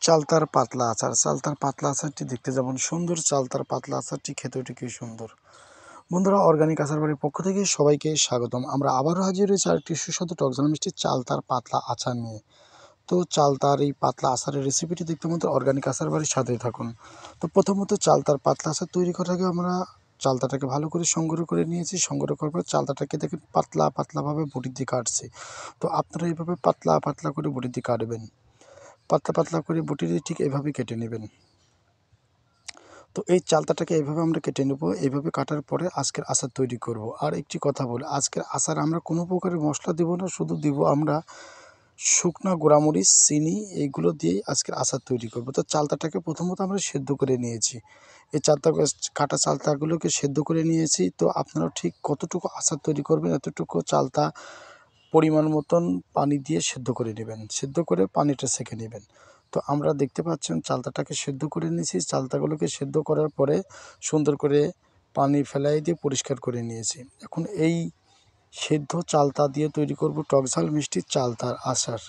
চালতার পাতলা আচার। চালতার পাতলা আচারটি দেখতে যেমন সুন্দর, চালতার পাতলা আচারটি খেতেও ঠিকই সুন্দর। বন্ধুরা, অর্গানিক আচার বাড়ির পক্ষ থেকে সবাইকে স্বাগতম। আমরা আবারও হাজির হয়েছি আরেকটি সুস্বাদু টকঝাল মিষ্টি চালতার পাতলা আচার নিয়ে। তো চালতার এই পাতলা আচারের রেসিপিটি দেখতে মতো অর্গানিক আচার বাড়ির সাথেই থাকুন। তো প্রথমত চালতার পাতলা আচার তৈরি করার আগে আমরা চালতাটাকে ভালো করে সংগ্রহ করে নিয়েছি। সংগ্রহ করার পর চালতাটাকে দেখেন পাতলা পাতলাভাবে বটি দিয়ে কাটছি। তো আপনারা এইভাবে পাতলা পাতলা করে বটি দিয়ে কাটবেন। পাতলা পাতলা করে বটি দিয়ে ঠিক এইভাবে কেটে নেবেন। তো এই চালতাটাকে এইভাবে আমরা কেটে নেব। এইভাবে কাটার পরে আজকের আচার তৈরি করব। আর একটি কথা বলি, আজকের আচার আমরা কোনো প্রকারের মশলা দেব না, শুধু দিব আমরা শুকনা গোড়ামরিচ, চিনি, এইগুলো দিয়েই আজকের আচার তৈরি করব। তো চালতাটাকে প্রথমত আমরা সেদ্ধ করে নিয়েছি। এই কাটা চালতাগুলোকে সেদ্ধ করে নিয়েছি। তো আপনারা ঠিক কতটুকু আচার তৈরি করবেন এতটুকু চালতা পরিমাণ মতন পানি দিয়ে সেদ্ধ করে নেবেন। সেদ্ধ করে পানিটা ছেঁকে নেবেন। তো আমরা দেখতে পাচ্ছেন চালতাটাকে সেদ্ধ করে নিয়েছি। চালতাগুলোকে সেদ্ধ করার পরে সুন্দর করে পানি ফেলাই দিয়ে পরিষ্কার করে নিয়েছি। এখন এই সেদ্ধ চালতা দিয়ে তৈরি করব টকঝাল মিষ্টি চালতার আচার।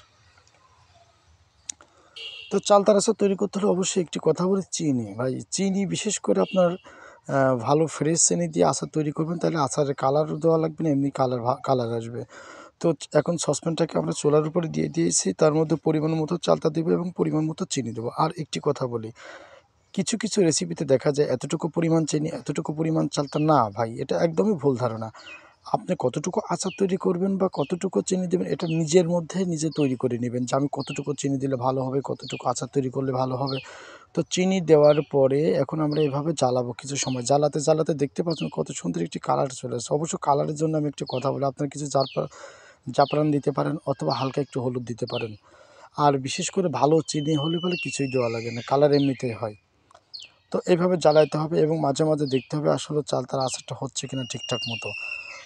তো চালতার আচার তৈরি করতে হলে অবশ্যই একটি কথা বলি, চিনি। ভাই চিনি বিশেষ করে আপনার ভালো ফ্রেশ চিনি দিয়ে আচার তৈরি করবেন, তাহলে আচারের কালারও দেওয়া লাগবে না, এমনি কালার আসবে। তো এখন সসপ্যানটাকে আমরা চুলার উপরে দিয়ে দিয়েছি। তার মধ্যে পরিমাণ মতো চালতা দেবো এবং পরিমাণ মতো চিনি দেবো। আর একটি কথা বলি, কিছু কিছু রেসিপিতে দেখা যায় এতটুকু পরিমাণ চিনি, এতটুকু পরিমাণ চালতা। না ভাই, এটা একদমই ভুল ধারণা। আপনি কতটুকু আচার তৈরি করবেন বা কতটুকু চিনি দেবেন, এটা নিজের মধ্যে নিজে তৈরি করে নেবেন যে আমি কতটুকু চিনি দিলে ভালো হবে, কতটুকু আচার তৈরি করলে ভালো হবে। তো চিনি দেওয়ার পরে এখন আমরা এভাবে জ্বালাবো কিছু সময়। জ্বালাতে জ্বালাতে দেখতে পাচ্ছেন কত সুন্দর একটি কালার চলে আসছে। অবশ্য কালারের জন্য আমি একটি কথা বলি, আপনারা কিছু জাফরান দিতে পারেন অথবা হালকা একটু হলুদ দিতে পারেন। আর বিশেষ করে ভালো চিনি হলে বলে কিছুই দেওয়া লাগে না, কালার এমনিতেই হয়। তো এইভাবে জ্বালাইতে হবে এবং মাঝে মাঝে দেখতে হবে আসলে চালতার আচারটা হচ্ছে কিনা ঠিকঠাক মতো।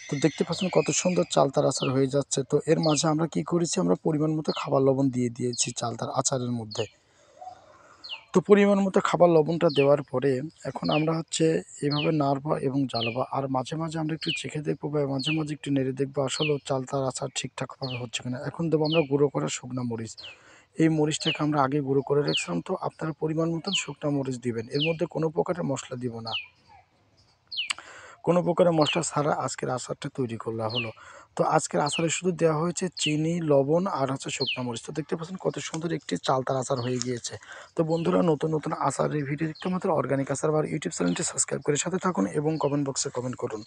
তো দেখতে পাচ্ছেন কত সুন্দর চালতার আচার হয়ে যাচ্ছে। তো এর মাঝে আমরা কি করেছি, আমরা পরিমাণ মতো খাবার লবণ দিয়ে দিয়েছি চালতার আচারের মধ্যে। তো পরিমাণ মতো খাবার লবণটা দেওয়ার পরে এখন আমরা এইভাবে নাড়বো এবং জ্বালাবো। আর মাঝে মাঝে আমরা একটু চেখে দেখবো বা মাঝে মাঝে একটু নেড়ে দেখবো আসলেও চালতার আচার ঠিকঠাকভাবে হচ্ছে কিনা। এখন দেবো আমরা গুঁড়ো করা শুকনা মরিচ। এই মরিচটাকে আমরা আগে গুঁড়ো করে রাখছিলাম। তো আপনারা পরিমাণ মতন শুকনা মরিচ দিবেন। এর মধ্যে কোনো প্রকারের মশলা দিব না, কোনো প্রকারের মশলা ছাড়া আজকের আচারটা তৈরি করা হলো। তো আজকের আচারে শুধু দেওয়া হয়েছে চিনি, লবণ আর শুকনা মরিচ। তো দেখতে পাচ্ছেন কত সুন্দর একটি চালতার আচার হয়ে গিয়েছে। তো বন্ধুরা, নতুন নতুন আচারের ভিডিও দেখতে আমাদের অর্গানিক আচার বার ইউটিউব চ্যানেলটি সাবস্ক্রাইব করে সাথে থাকুন এবং কমেন্ট বক্সে কমেন্ট করুন।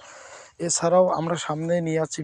এছাড়াও আমরা সামনে নিয়ে যাচ্ছি